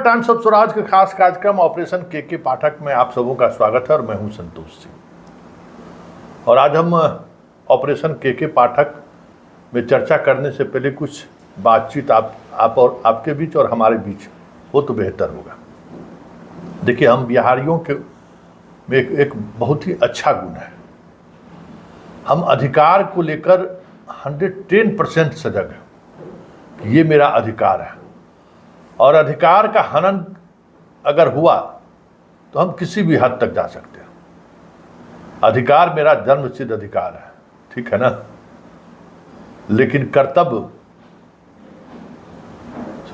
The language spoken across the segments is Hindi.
टाइम्स ऑफ स्वराज के खास कार्यक्रम ऑपरेशन के पाठक में आप सबों का स्वागत है और मैं हूं संतोष सिंह। और आज हम ऑपरेशन के पाठक में चर्चा करने से पहले कुछ बातचीत आप और आपके बीच और हमारे बीच हो तो बेहतर होगा। देखिए, हम बिहारियों के में एक बहुत ही अच्छा गुण है, हम अधिकार को लेकर 110% सजग हैं कि ये मेरा अधिकार है, और अधिकार का हनन अगर हुआ तो हम किसी भी हद तक जा सकते हैं। अधिकार मेरा जन्मसिद्ध अधिकार है, ठीक है ना, लेकिन कर्तव्य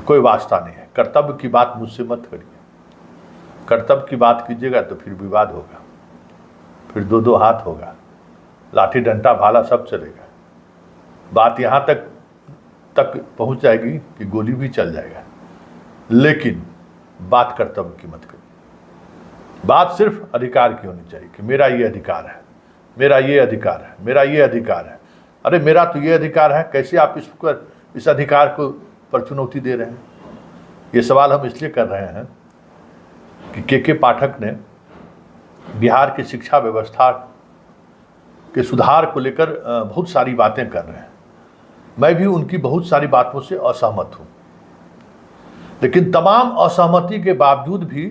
कोई वास्ता नहीं है। कर्तव्य की बात मुझसे मत करिए। कर्तव्य की बात कीजिएगा तो फिर विवाद होगा, फिर दो हाथ होगा, लाठी डंडा भाला सब चलेगा। बात यहाँ तक पहुँच जाएगी कि गोली भी चल जाएगा, लेकिन बात कर्तव्य की मत करिए। बात सिर्फ अधिकार की होनी चाहिए कि मेरा ये अधिकार है, मेरा ये अधिकार है, मेरा ये अधिकार है। अरे मेरा तो ये अधिकार है, कैसे आप इस अधिकार को पर चुनौती दे रहे हैं? ये सवाल हम इसलिए कर रहे हैं कि के पाठक ने बिहार की शिक्षा व्यवस्था के सुधार को लेकर बहुत सारी बातें कर रहे हैं। मैं भी उनकी बहुत सारी बातों से असहमत हूँ, लेकिन तमाम असहमति के बावजूद भी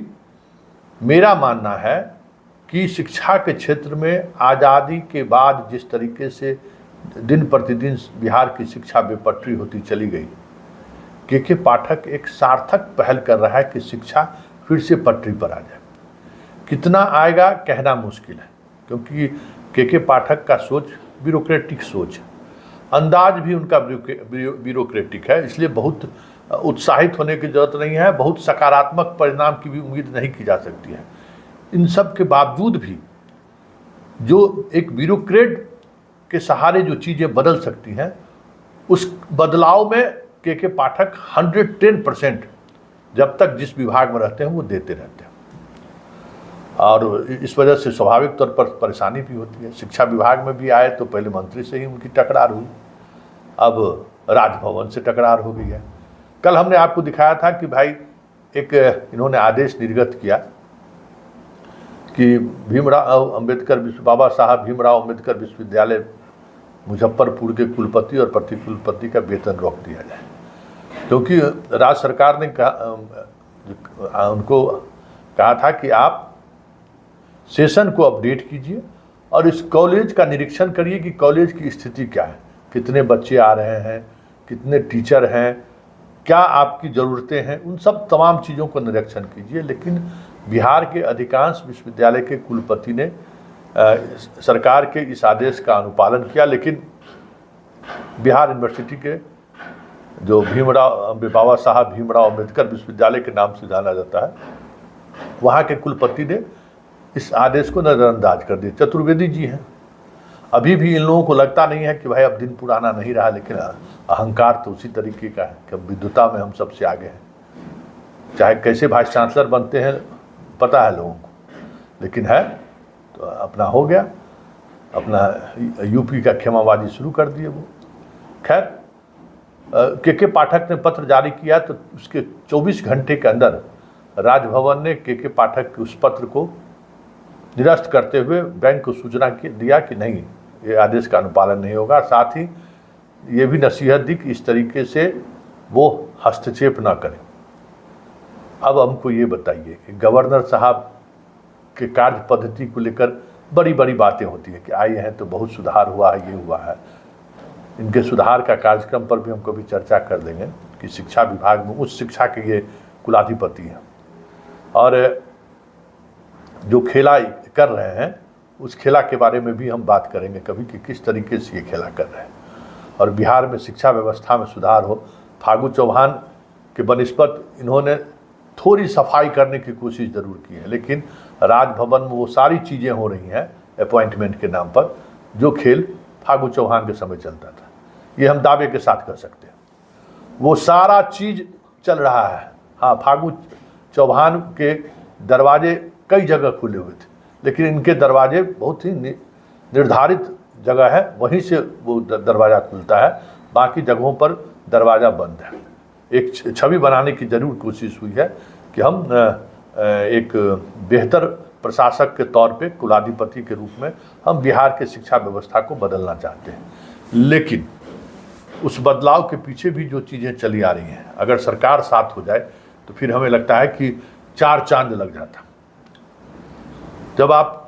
मेरा मानना है कि शिक्षा के क्षेत्र में आज़ादी के बाद जिस तरीके से दिन प्रतिदिन बिहार की शिक्षा बेपटरी होती चली गई, के पाठक एक सार्थक पहल कर रहा है कि शिक्षा फिर से पटरी पर आ जाए। कितना आएगा कहना मुश्किल है, क्योंकि के पाठक का सोच ब्यूरोक्रेटिक सोच है, अंदाज भी उनका ब्यूरोक्रेटिक है, इसलिए बहुत उत्साहित होने की जरूरत नहीं है, बहुत सकारात्मक परिणाम की भी उम्मीद नहीं की जा सकती है। इन सब के बावजूद भी जो एक ब्यूरोक्रेट के सहारे जो चीज़ें बदल सकती हैं, उस बदलाव में के पाठक 110% जब तक जिस विभाग में रहते हैं वो देते रहते हैं, और इस वजह से स्वाभाविक तौर पर परेशानी भी होती है। शिक्षा विभाग में भी आए तो पहले मंत्री से ही उनकी टकरार हुई, अब राजभवन से टकरार हो गई है। कल हमने आपको दिखाया था कि भाई इन्होंने आदेश निर्गत किया कि बाबा साहब भीमराव अंबेडकर विश्वविद्यालय मुजफ्फरपुर के कुलपति और प्रतिकुलपति का वेतन रोक दिया जाए, क्योंकि राज्य सरकार ने उनको कहा था कि आप सेशन को अपडेट कीजिए और इस कॉलेज का निरीक्षण करिए कि कॉलेज की स्थिति क्या है, कितने बच्चे आ रहे हैं, कितने टीचर हैं, क्या आपकी ज़रूरतें हैं, उन सब तमाम चीज़ों को निरीक्षण कीजिए। लेकिन बिहार के अधिकांश विश्वविद्यालय के कुलपति ने सरकार के इस आदेश का अनुपालन किया, लेकिन बिहार यूनिवर्सिटी के जो बाबा साहब भीमराव अंबेडकर विश्वविद्यालय के नाम से जाना जाता है, वहाँ के कुलपति ने इस आदेश को नज़रअंदाज कर दिया। चतुर्वेदी जी हैं, अभी भी इन लोगों को लगता नहीं है कि भाई अब दिन पुराना नहीं रहा, लेकिन अहंकार तो उसी तरीके का है कि विद्वता में हम सबसे आगे हैं। चाहे कैसे वाइस चांसलर बनते हैं पता है लोगों को, लेकिन है तो अपना हो गया, अपना यूपी का खेमाबाजी शुरू कर दिए वो। खैर, के पाठक ने पत्र जारी किया तो उसके 24 घंटे के अंदर राजभवन ने के पाठक के उस पत्र को निरस्त करते हुए बैंक को सूचना दिया कि नहीं, ये आदेश का अनुपालन नहीं होगा। साथ ही ये भी नसीहत दी कि इस तरीके से वो हस्तक्षेप ना करें। अब हमको ये बताइए कि गवर्नर साहब के कार्य पद्धति को लेकर बड़ी बड़ी बातें होती है कि आए हैं तो बहुत सुधार हुआ है, ये हुआ है। इनके सुधार का कार्यक्रम पर भी हम कभी चर्चा कर देंगे कि शिक्षा विभाग में उच्च शिक्षा के ये कुलाधिपति हैं, और जो खेला कर रहे हैं उस खेला के बारे में भी हम बात करेंगे कभी कि किस तरीके से ये खेला कर रहे हैं, और बिहार में शिक्षा व्यवस्था में सुधार हो। फागू चौहान के बनिस्बत इन्होंने थोड़ी सफाई करने की कोशिश ज़रूर की है, लेकिन राजभवन में वो सारी चीज़ें हो रही हैं अपॉइंटमेंट के नाम पर जो खेल फागू चौहान के समय चलता था, ये हम दावे के साथ कर सकते हैं। वो सारा चीज़ चल रहा है। हाँ, फागू चौहान के दरवाजे कई जगह खुले हुए थे, लेकिन इनके दरवाजे बहुत ही निर्धारित जगह है, वहीं से वो दरवाज़ा खुलता है, बाकी जगहों पर दरवाज़ा बंद है। एक छवि बनाने की जरूर कोशिश हुई है कि हम एक बेहतर प्रशासक के तौर पे, कुलाधिपति के रूप में हम बिहार के शिक्षा व्यवस्था को बदलना चाहते हैं। लेकिन उस बदलाव के पीछे भी जो चीज़ें चली आ रही हैं, अगर सरकार साथ हो जाए तो फिर हमें लगता है कि 4 चांद लग जाता। जब आप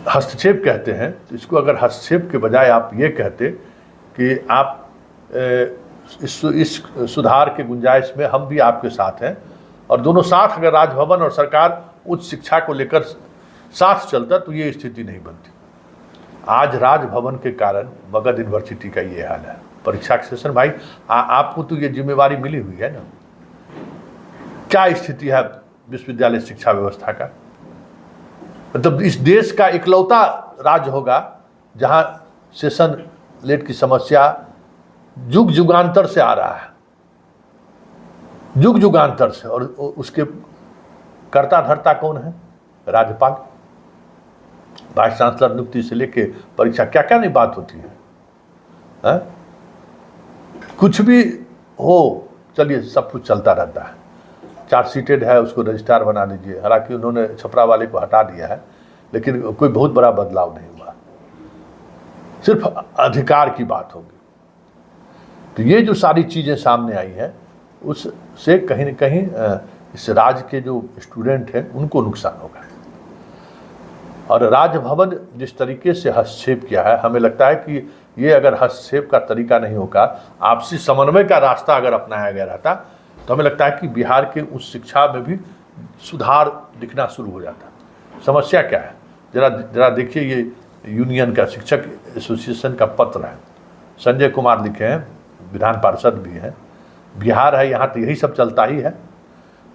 हस्तक्षेप कहते हैं तो इसको अगर हस्तक्षेप के बजाय आप ये कहते कि आप इस सुधार के गुंजाइश में हम भी आपके साथ हैं, और दोनों साथ अगर राजभवन और सरकार उच्च शिक्षा को लेकर साथ चलता तो ये स्थिति नहीं बनती। आज राजभवन के कारण मगध यूनिवर्सिटी का ये हाल है। परीक्षा के सेशन भाई आपको तो ये जिम्मेवारी मिली हुई है ना। क्या स्थिति है विश्वविद्यालय शिक्षा व्यवस्था का? मतलब इस देश का इकलौता राज्य होगा जहां सेशन लेट की समस्या युग युगांतर से आ रहा है, युग युगांतर से, और उसके कर्ता धर्ता कौन है? राज्यपाल। वाइस चांसलर नियुक्ति से लेके परीक्षा क्या क्या नहीं बात होती है? कुछ भी हो, चलिए सब कुछ चलता रहता है। चार्जशीटेड है, उसको रजिस्ट्रार बना दीजिए। हालांकि उन्होंने छपरा वाले को हटा दिया है, लेकिन कोई बहुत बड़ा बदलाव नहीं हुआ, सिर्फ अधिकार की बात होगी। तो ये जो सारी चीज़ें सामने आई हैं, उससे कहीं न कहीं इस राज्य के जो स्टूडेंट हैं उनको नुकसान होगा। और राजभवन जिस तरीके से हस्तक्षेप किया है, हमें लगता है कि ये अगर हस्तक्षेप का तरीका नहीं होगा, आपसी समन्वय का रास्ता अगर अपनाया गया रहता, तो हमें लगता है कि बिहार के उस शिक्षा में भी सुधार दिखना शुरू हो जाता। समस्या क्या है? जरा देखिए, ये यूनियन का, शिक्षक एसोसिएशन का पत्र है, संजय कुमार लिखे हैं, विधान पार्षद भी हैं, बिहार है, यहाँ तो यही सब चलता ही है।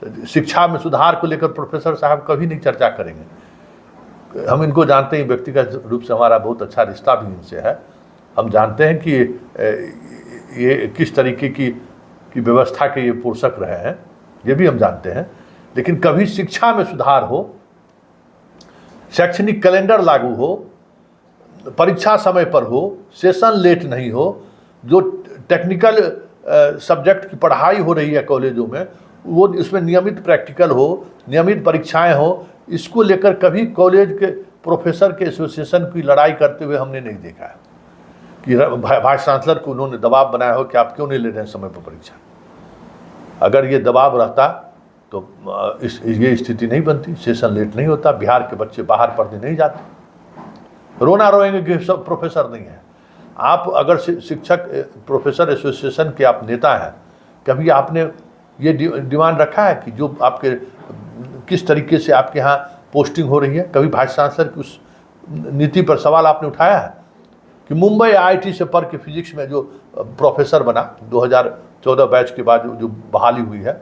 तो शिक्षा में सुधार को लेकर प्रोफेसर साहब कभी नहीं चर्चा करेंगे। हम इनको जानते हैं, व्यक्तिगत रूप से हमारा बहुत अच्छा रिश्ता भी इनसे है। हम जानते हैं कि ये किस तरीके की व्यवस्था के ये पोषक रहे हैं, ये भी हम जानते हैं। लेकिन कभी शिक्षा में सुधार हो, शैक्षणिक कैलेंडर लागू हो, परीक्षा समय पर हो, सेशन लेट नहीं हो, जो टेक्निकल सब्जेक्ट की पढ़ाई हो रही है कॉलेजों में, वो इसमें नियमित प्रैक्टिकल हो, नियमित परीक्षाएं हो, इसको लेकर कभी कॉलेज के प्रोफेसर के एसोसिएशन की लड़ाई करते हुए हमने नहीं देखा है कि वाइस चांसलर को उन्होंने दबाव बनाया हो कि आप क्यों नहीं ले रहे हैं समय पर परीक्षा। अगर ये दबाव रहता तो ये स्थिति नहीं बनती, सेशन लेट नहीं होता, बिहार के बच्चे बाहर पढ़ने नहीं जाते। रोना रोएंगे कि सब प्रोफेसर नहीं है। आप अगर शिक्षक प्रोफेसर एसोसिएशन के आप नेता हैं, कभी आपने ये डिमांड रखा है कि जो आपके किस तरीके से आपके यहाँ पोस्टिंग हो रही है? कभी वाइस चांसलर की उस नीति पर सवाल आपने उठाया है कि मुंबई IIT से पढ़ के फिजिक्स में जो प्रोफेसर बना 2014 बैच के बाद जो बहाली हुई है,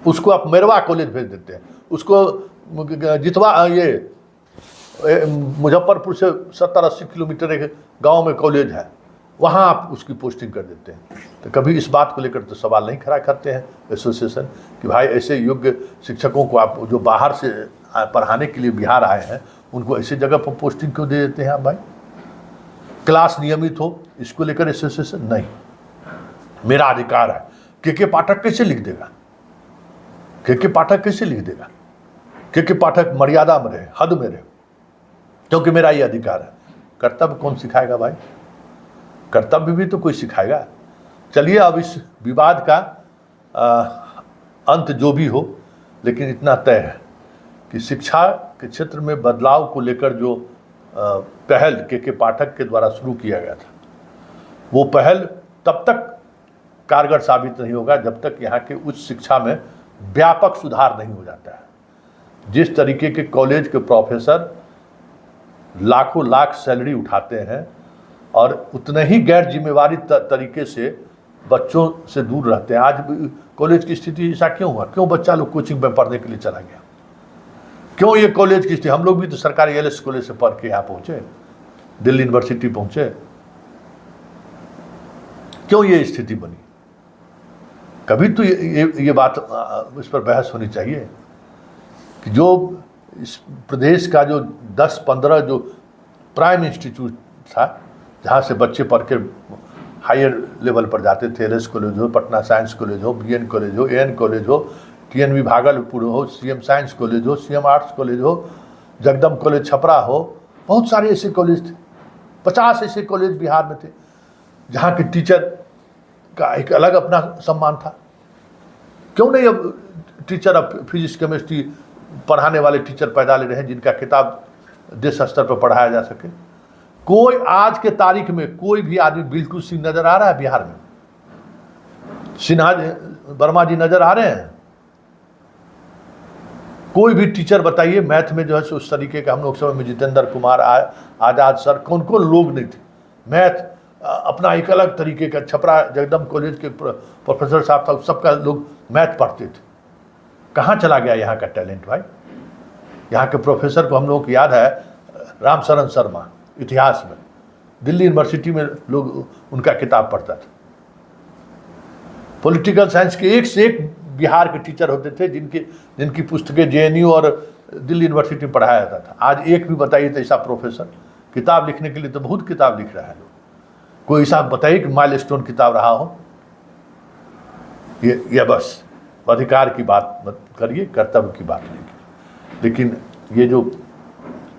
उसको आप मेरवा कॉलेज भेज देते हैं, उसको जितवा ये मुजफ्फरपुर से 70-80 किलोमीटर एक गांव में कॉलेज है, वहां आप उसकी पोस्टिंग कर देते हैं। तो कभी इस बात को लेकर तो सवाल नहीं खड़ा करते हैं एसोसिएशन कि भाई ऐसे योग्य शिक्षकों को आप जो बाहर से पढ़ाने के लिए बिहार आए हैं, उनको ऐसी जगह पर पोस्टिंग क्यों दे देते हैं आप? भाई क्लास नियमित हो, इसको लेकर एसोसिएशन नहीं, मेरा अधिकार है। के पाठक कैसे लिख देगा? के पाठक कैसे लिख देगा? के पाठक मर्यादा में रहे, हद में रहे, क्योंकि मेरा ये अधिकार है। कर्तव्य कौन सिखाएगा भाई? कर्तव्य भी तो कोई सिखाएगा। चलिए, अब इस विवाद का अंत जो भी हो, लेकिन इतना तय है कि शिक्षा के क्षेत्र में बदलाव को लेकर जो पहल के पाठक के द्वारा शुरू किया गया था, वो पहल तब तक कारगर साबित नहीं होगा जब तक यहाँ के उच्च शिक्षा में व्यापक सुधार नहीं हो जाता है। जिस तरीके के कॉलेज के प्रोफेसर लाखों लाख सैलरी उठाते हैं और उतने ही गैर जिम्मेवारी तरीके से बच्चों से दूर रहते हैं, आज कॉलेज की स्थिति ऐसा क्यों हुआ? क्यों बच्चा लोग कोचिंग में पढ़ने के लिए चला गया? क्यों ये कॉलेज की स्थिति? हम लोग भी तो सरकारी LS कॉलेज से पढ़ के यहाँ पहुँचे, दिल्ली यूनिवर्सिटी पहुँचे, क्यों ये स्थिति बनी? कभी तो ये बात, इस पर बहस होनी चाहिए कि जो इस प्रदेश का जो 10-15 जो प्राइम इंस्टीट्यूट था, जहाँ से बच्चे पढ़ के हायर लेवल पर जाते थे, एल एस कॉलेज हो, पटना साइंस कॉलेज हो, बी एन कॉलेज हो, ए एन कॉलेज हो, टी एन वी भागलपुर हो, सी एम साइंस कॉलेज हो, सी एम आर्ट्स कॉलेज हो, जगदम कॉलेज छपरा हो, बहुत सारे ऐसे कॉलेज थे। 50 ऐसे कॉलेज बिहार में थे जहाँ के टीचर का एक अलग अपना सम्मान था। क्यों नहीं अब टीचर, अब फिजिक्स केमिस्ट्री पढ़ाने वाले टीचर पैदा ले रहे हैं जिनका किताब देश स्तर पर पढ़ाया जा सके। कोई आज के तारीख में कोई भी आदमी बिल्कुल सिंह नजर आ रहा है बिहार में? सिन्हा वर्मा जी नजर आ रहे हैं? कोई भी टीचर बताइए मैथ में जो है उस तरीके का। हम लोग समय में जितेंद्र कुमार आजाद सर, कौन कौन लोग नहीं थे। मैथ अपना एक अलग तरीके का, छपरा जगदम कॉलेज के प्रोफेसर साहब था, सबका लोग मैथ पढ़ते थे। कहाँ चला गया यहाँ का टैलेंट भाई? यहाँ के प्रोफेसर को हम लोग को याद है, रामशरण शर्मा, इतिहास में दिल्ली यूनिवर्सिटी में लोग उनका किताब पढ़ता था। पॉलिटिकल साइंस के एक से एक बिहार के टीचर होते थे जिनकी पुस्तकें जेएनयू और दिल्ली यूनिवर्सिटी में पढ़ाया जाता था। आज एक भी बताइए तो ऐसा प्रोफेसर, किताब लिखने के लिए तो बहुत किताब लिख रहा है लोग, कोई ऐसा बताइए कि माइलस्टोन किताब रहा हो। ये बस अधिकार की बात मत करिए, कर्तव्य की बात नहीं कीजिए। लेकिन ये जो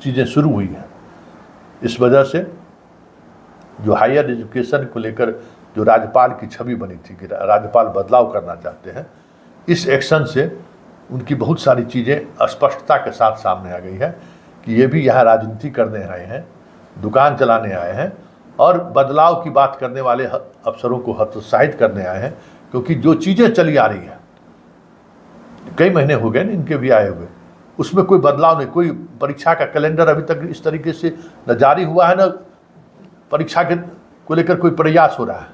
चीज़ें शुरू हुई हैं, इस वजह से जो हायर एजुकेशन को लेकर जो राज्यपाल की छवि बनी थी कि राज्यपाल बदलाव करना चाहते हैं, इस एक्शन से उनकी बहुत सारी चीज़ें स्पष्टता के साथ सामने आ गई है कि ये भी यहाँ राजनीति करने आए हैं, दुकान चलाने आए हैं और बदलाव की बात करने वाले अफसरों को हतोत्साहित करने आए हैं। क्योंकि जो चीज़ें चली आ रही हैं, कई महीने हो गए ना इनके भी आए हुए, उसमें कोई बदलाव नहीं। कोई परीक्षा का कैलेंडर अभी तक इस तरीके से न जारी हुआ है, न परीक्षा के को लेकर कोई प्रयास हो रहा है।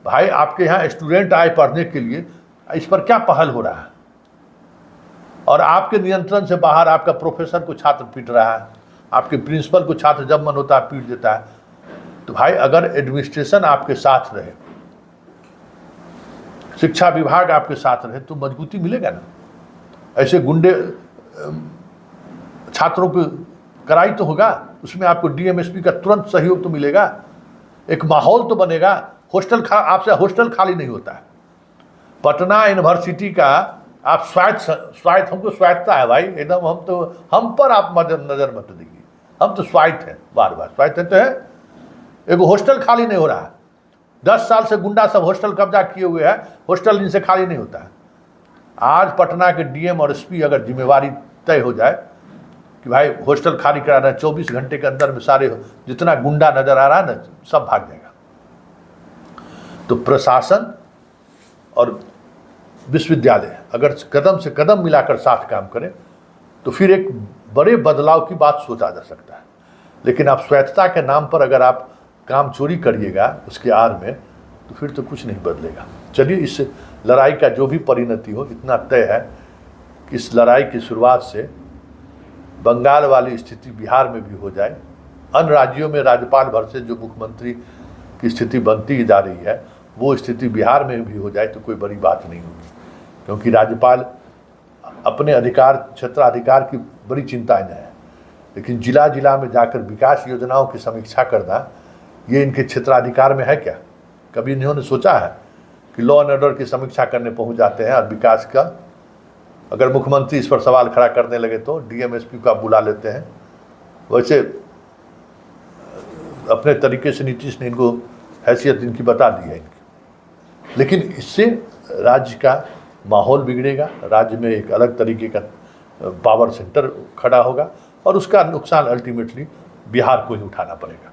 भाई आपके यहाँ स्टूडेंट आए पढ़ने के लिए, इस पर क्या पहल हो रहा है? और आपके नियंत्रण से बाहर आपका प्रोफेसर को छात्र पीट रहा है, आपके प्रिंसिपल को छात्र जब मन होता है पीट देता है। तो भाई अगर एडमिनिस्ट्रेशन आपके साथ रहे, शिक्षा विभाग आपके साथ रहे, तो मजबूती मिलेगा ना। ऐसे गुंडे छात्रों को कराई तो होगा, उसमें आपको डीएमएसपी का तुरंत सहयोग तो मिलेगा, एक माहौल तो बनेगा। आपसे हॉस्टल खाली नहीं होता है। पटना यूनिवर्सिटी का आप स्वायत्त हमको स्वायत्तता है भाई एकदम, हम पर आप नजर मत दीजिए, हम तो स्वायत्त हैं, बार बार स्वायत्त तो है। एक हॉस्टल खाली नहीं हो रहा है, 10 साल से गुंडा सब हॉस्टल कब्जा किए हुए हैं, हॉस्टल इनसे खाली नहीं होता है। आज पटना के डीएम और एसपी अगर जिम्मेवारी तय हो जाए कि भाई हॉस्टल खाली कराना है, 24 घंटे के अंदर में सारे जितना गुंडा नजर आ रहा है ना सब भाग जाएगा। तो प्रशासन और विश्वविद्यालय अगर कदम से कदम मिलाकर साथ काम करें तो फिर एक बड़े बदलाव की बात सोचा जा सकता है। लेकिन आप स्वायत्तता के नाम पर अगर आप काम चोरी करिएगा उसके आड़ में, तो फिर तो कुछ नहीं बदलेगा। चलिए, इस लड़ाई का जो भी परिणति हो, इतना तय है कि इस लड़ाई की शुरुआत से बंगाल वाली स्थिति बिहार में भी हो जाए, अन्य राज्यों में राज्यपाल भर से जो मुख्यमंत्री की स्थिति बनती जा रही है वो स्थिति बिहार में भी हो जाए तो कोई बड़ी बात नहीं होगी। क्योंकि राज्यपाल अपने अधिकार, क्षेत्राधिकार की बड़ी चिंताएं है, लेकिन जिला जिला में जाकर विकास योजनाओं की समीक्षा करना ये इनके क्षेत्राधिकार में है क्या? कभी इन्होंने सोचा है कि लॉ एंड ऑर्डर की समीक्षा करने पहुंच जाते हैं और विकास का अगर मुख्यमंत्री इस पर सवाल खड़ा करने लगे तो डीएमएसपी को आप बुला लेते हैं। वैसे अपने तरीके से नीतीश ने इनको हैसियत इनकी बता दी है इनकी, लेकिन इससे राज्य का माहौल बिगड़ेगा, राज्य में एक अलग तरीके का पावर सेंटर खड़ा होगा और उसका नुकसान अल्टीमेटली बिहार को ही उठाना पड़ेगा।